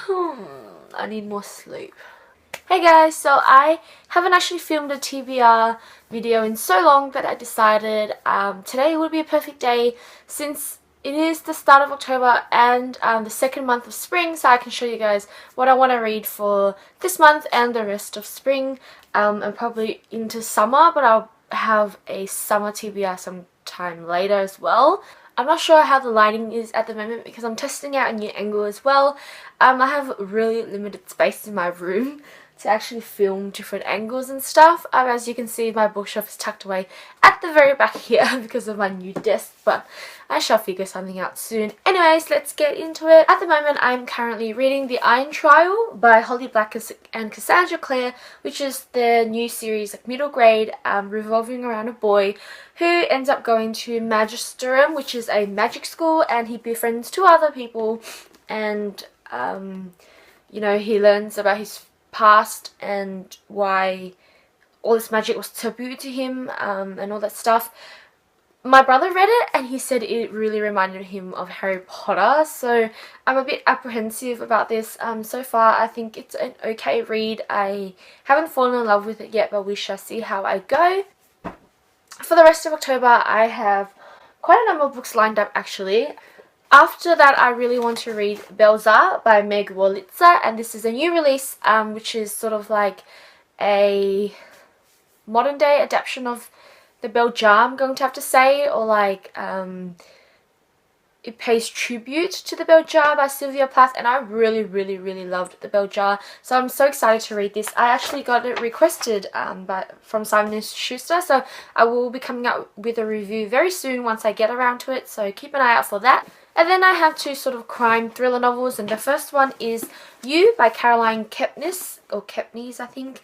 I need more sleep. Hey guys, so I haven't actually filmed a TBR video in so long that I decided today would be a perfect day since it is the start of October and the second month of spring, so I can show you guys what I want to read for this month and the rest of spring and probably into summer, but I'll have a summer TBR sometime later as well. I'm not sure how the lighting is at the moment because I'm testing out a new angle as well. I have really limited space in my room to actually film different angles and stuff. As you can see, my bookshelf is tucked away at the very back here because of my new desk, but I shall figure something out soon. Anyways, let's get into it. At the moment, I'm currently reading The Iron Trial by Holly Black and Cassandra Clare, which is their new series, like middle grade, revolving around a boy who ends up going to Magisterum, which is a magic school, and he befriends two other people, and you know, he learns about his past and why all this magic was taboo to him and all that stuff. My brother read it and he said it really reminded him of Harry Potter, so I'm a bit apprehensive about this. So far I think it's an okay read. I haven't fallen in love with it yet, but we shall see how I go. For the rest of October I have quite a number of books lined up actually. After that, I really want to read Belzar by Meg Wolitzer, and this is a new release which is sort of like a modern day adaptation of the Bell Jar, I'm going to have to say, or like it pays tribute to the Bell Jar by Sylvia Plath, and I really loved the Bell Jar, so I'm so excited to read this. I actually got it requested from Simon & Schuster, so I will be coming out with a review very soon once I get around to it, so keep an eye out for that. And then I have two sort of crime thriller novels, and the first one is You by Caroline Kepnes, or Kepnes I think,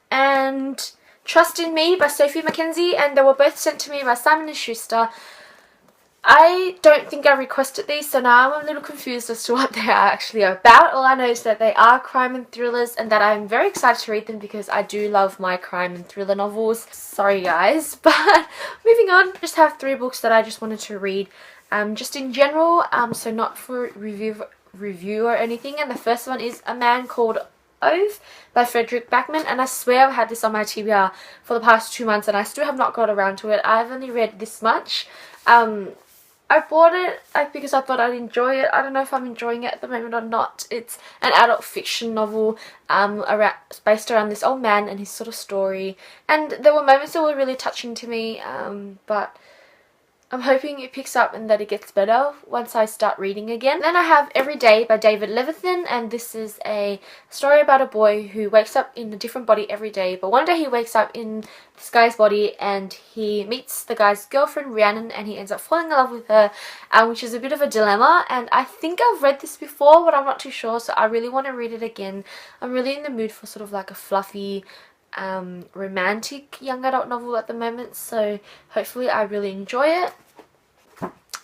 and Trust in Me by Sophie Mackenzie, and they were both sent to me by Simon & Schuster. I don't think I requested these, so now I'm a little confused as to what they are actually about. All I know is that they are crime and thrillers, and that I'm very excited to read them because I do love my crime and thriller novels. Sorry guys, but moving on. I just have three books that I just wanted to read just in general, so not for review or anything, and the first one is A Man Called Ove by Frederick Backman, and I swear I've had this on my TBR for the past 2 months and I still have not got around to it. I've only read this much. I bought it because I thought I'd enjoy it. I don't know if I'm enjoying it at the moment or not. It's an adult fiction novel based around this old man and his sort of story, and there were moments that were really touching to me, but I'm hoping it picks up and that it gets better once I start reading again. Then I have Every Day by David Levithan, and this is a story about a boy who wakes up in a different body every day, but one day he wakes up in this guy's body and he meets the guy's girlfriend Rhiannon, and he ends up falling in love with her, which is a bit of a dilemma, and I think I've read this before but I'm not too sure, so I really want to read it again. I'm really in the mood for sort of like a fluffy romantic young adult novel at the moment, so hopefully I really enjoy it.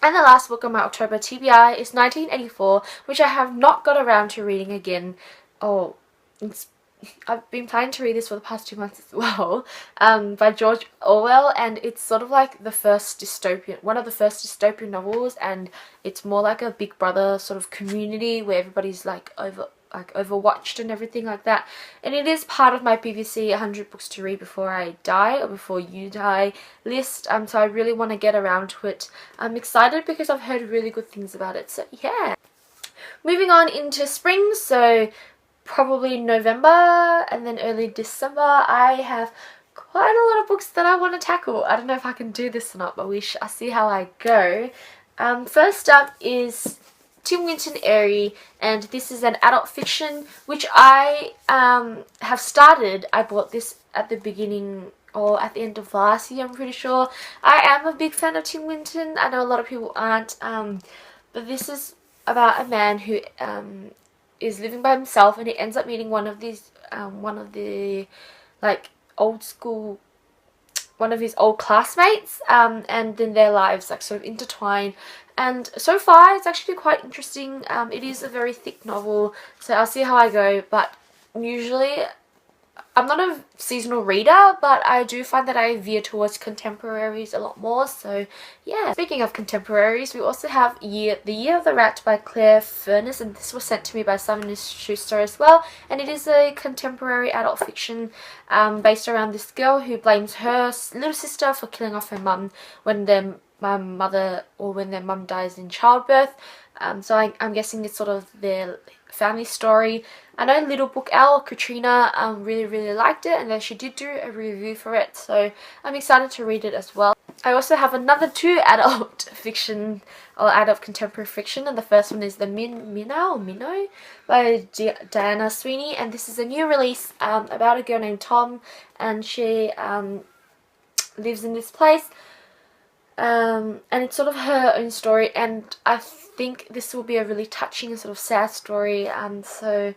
And the last book on my October TBR is 1984, which I have not got around to reading again. I've been planning to read this for the past 2 months as well, by George Orwell, and it's sort of like one of the first dystopian novels, and it's more like a Big Brother sort of community where everybody's like overwatched and everything like that, and it is part of my BBC 100 books to read before I die or before you die list, so I really want to get around to it. I'm excited because I've heard really good things about it, so yeah. Moving on into spring, so probably November and then early December, I have quite a lot of books that I want to tackle. I don't know if I can do this or not, but I'll see how I go. First up is Tim Winton Airy, and this is an adult fiction which I have started. I bought this at the beginning or at the end of last year, I'm pretty sure. I am a big fan of Tim Winton. I know a lot of people aren't, but this is about a man who is living by himself, and he ends up meeting one of the like one of his old classmates, and then their lives like sort of intertwine, and so far it's actually quite interesting. It is a very thick novel, so I'll see how I go, but usually I'm not a seasonal reader, but I do find that I veer towards contemporaries a lot more. So yeah, speaking of contemporaries, we also have The Year of the Rat by Claire Furness, and this was sent to me by Simon & Schuster as well. And it is a contemporary adult fiction based around this girl who blames her little sister for killing off her mum when their mum dies in childbirth. So I'm guessing it's sort of their family story. I know Little Book Owl, Katrina, really liked it, and then she did do a review for it, so I'm excited to read it as well. I also have another 2 adult fiction, or adult contemporary fiction, and the first one is the Minnow by Diana Sweeney, and this is a new release about a girl named Tom, and she lives in this place, and it's sort of her own story, and I think this will be a really touching and sort of sad story, so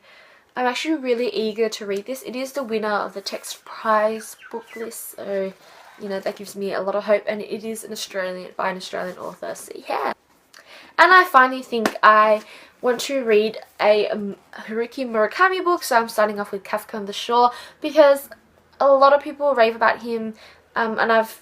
I'm actually really eager to read this. It is the winner of the Text Prize book list, so you know, that gives me a lot of hope, and it is by an Australian author, so yeah. And I finally think I want to read a Haruki Murakami book, so I'm starting off with Kafka on the Shore, because a lot of people rave about him, and I've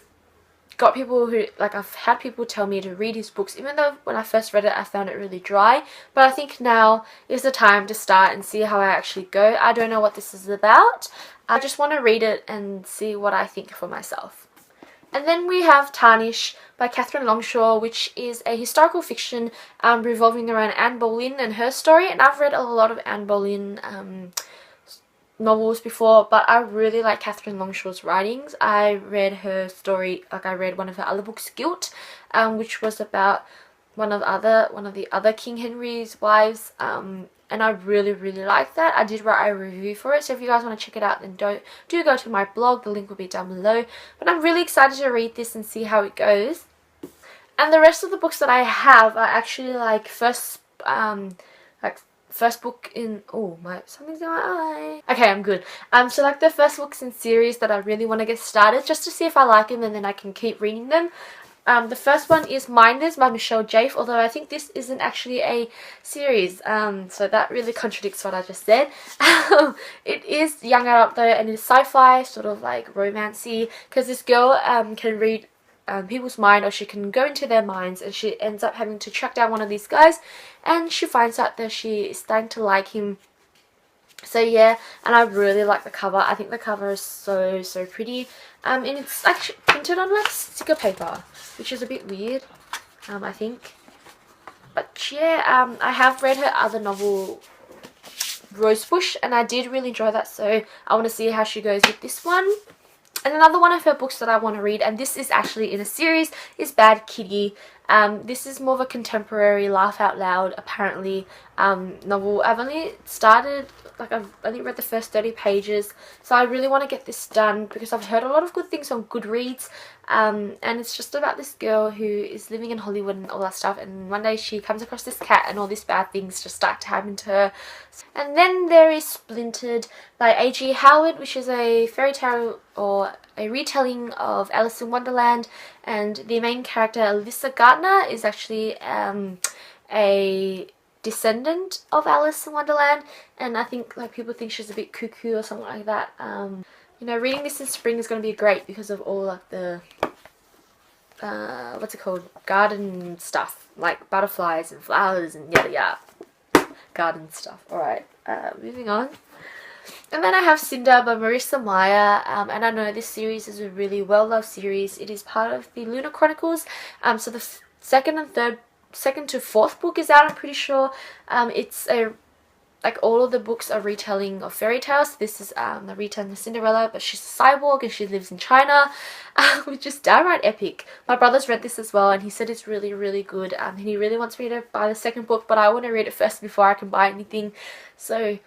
had people tell me to read his books, even though when I first read it I found it really dry, but I think now is the time to start and see how I actually go. I don't know what this is about. I just want to read it and see what I think for myself. And then we have Tarnish by Catherine Longshore, which is a historical fiction revolving around Anne Boleyn and her story, and I've read a lot of Anne Boleyn novels before, but I really like Catherine Longshore's writings. I read her story, I read one of her other books, Guilt, which was about one of the other King Henry's wives, and I really liked that. I did write a review for it, so if you guys want to check it out, then do go to my blog. The link will be down below. But I'm really excited to read this and see how it goes. And the rest of the books that I have are actually first book in something's in my eye. Okay, I'm good. So the first books in series that I really want to get started, just to see if I like them, and then I can keep reading them. The first one is Minders by Michelle Jaffe, although I think this isn't actually a series, so that really contradicts what I just said. It is young adult though, and it's sci-fi, sort of like romancy, because this girl can read people's mind, or she can go into their minds, and she ends up having to track down one of these guys, and she finds out that she is starting to like him. So yeah, and I really like the cover. I think the cover is so pretty, and it's actually printed on like sticker paper, which is a bit weird, I think. But yeah, I have read her other novel, Rosebush, and I did really enjoy that, so I want to see how she goes with this one. And another one of her books that I want to read, and this is actually in a series, is Bad Kitty. This is more of a contemporary, laugh out loud, apparently, novel. I've only read the first 30 pages, so I really want to get this done because I've heard a lot of good things on Goodreads, and it's just about this girl who is living in Hollywood and all that stuff, and one day she comes across this cat and all these bad things just start to happen to her. And then there is Splintered by A.G. Howard, which is a fairy tale or a retelling of Alice in Wonderland, and the main character, Alyssa Gardner, is actually a descendant of Alice in Wonderland, and I think people think she's a bit cuckoo or something like that. You know, reading this in spring is going to be great because of all the what's it called, garden stuff, like butterflies and flowers and yada garden stuff. Alright, moving on. And then I have Cinder by Marissa Meyer, and I know this series is a really well-loved series. It is part of the Lunar Chronicles, so the second to fourth book is out, I'm pretty sure. It's all of the books are retelling of fairy tales. This is the retelling of Cinderella, but she's a cyborg and she lives in China, which is downright epic. My brother's read this as well, and he said it's really good, and he really wants me to buy the second book, but I want to read it first before I can buy anything. So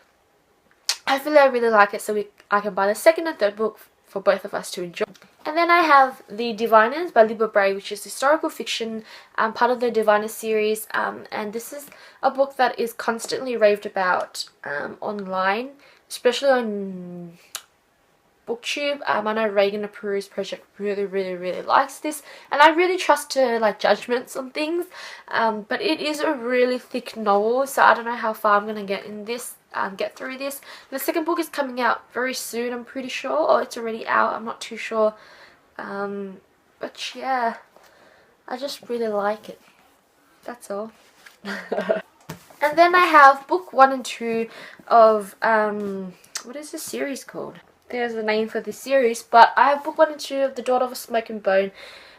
hopefully I really like it, so I can buy the second and third book for both of us to enjoy. And then I have The Diviners by Libba Bray, which is historical fiction, part of the Diviners series, and this is a book that is constantly raved about online, especially on booktube. I know Reagan Peru's project really likes this, and I really trust her like judgments on things, but it is a really thick novel, so I don't know how far I'm gonna get in this, get through this. The second book is coming out very soon, I'm pretty sure, or it's already out, I'm not too sure, but yeah, I just really like it, that's all. And then I have book 1 and 2 of, what is this series called? There's a name for this series, but I have book 1 and 2 of The Daughter of a Smoke and Bone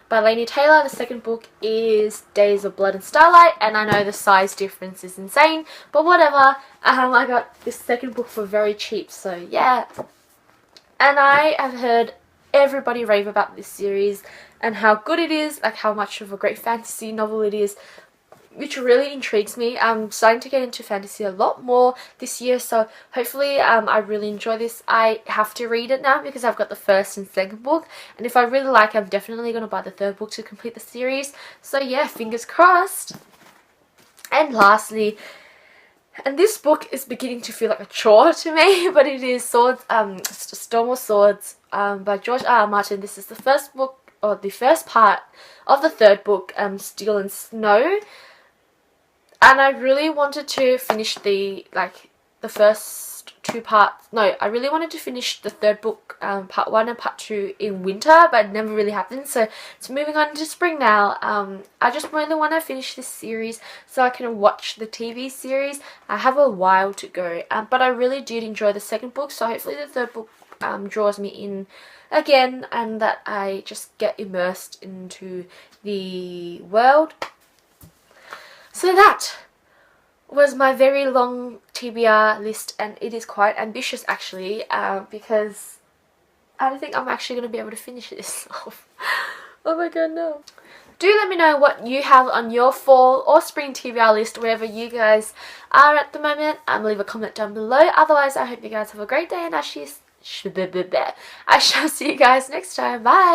by Laini Taylor. The second book is Days of Blood and Starlight, and I know the size difference is insane, but whatever. I got this second book for very cheap, so yeah. And I have heard everybody rave about this series and how good it is, like how much of a great fantasy novel it is, which really intrigues me. I'm starting to get into fantasy a lot more this year, so hopefully I really enjoy this. I have to read it now because I've got the first and second book, and if I really like it, I'm definitely going to buy the third book to complete the series. So yeah, fingers crossed. And lastly, and this book is beginning to feel like a chore to me, but it is Storm of Swords by George R.R. Martin. This is the first book, or the first part of the third book, Steel and Snow. And I really wanted to finish the first two parts. No, I really wanted to finish the third book, part 1 and part 2 in winter, but it never really happened. So it's moving on to spring now. I just really want to finish this series so I can watch the TV series. I have a while to go, but I really did enjoy the second book. So hopefully the third book draws me in again, and that I just get immersed into the world. So that was my very long TBR list, and it is quite ambitious actually, because I don't think I'm actually going to be able to finish this off. Oh my god, no. Do let me know what you have on your fall or spring TBR list, wherever you guys are at the moment. Leave a comment down below. Otherwise, I hope you guys have a great day, and I shall see you guys next time. Bye!